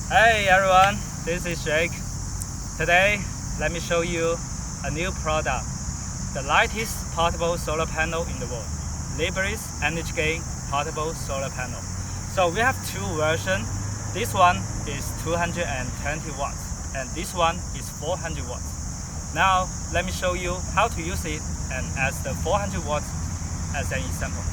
Hey everyone, this is Jake. Today, let me show you a new product, the lightest portable solar panel in the world, Librids EnergyGain portable solar panel. So we have two versions. This one is 220 watts and this one is 400 watts. Now let me show you how to use it and as the 400 watts as an example.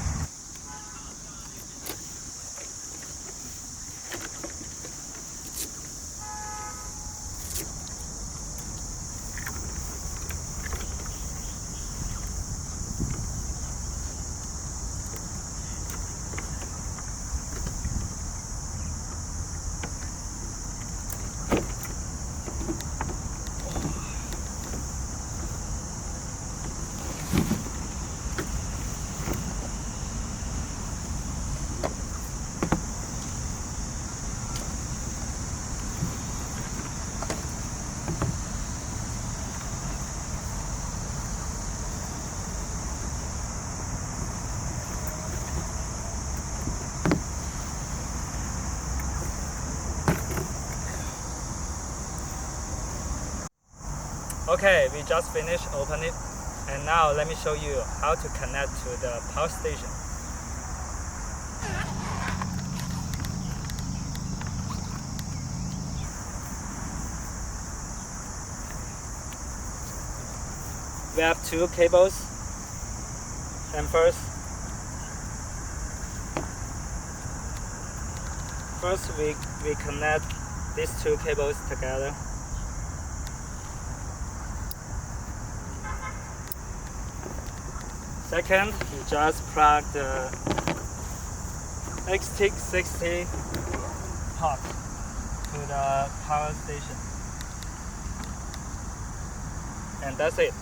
Okay, we just finished opening it, and now let me show you how to connect to the power station. We have two cables, and first we connect these two cables together. Second, you just plug the IP68 port to the power station. And that's it.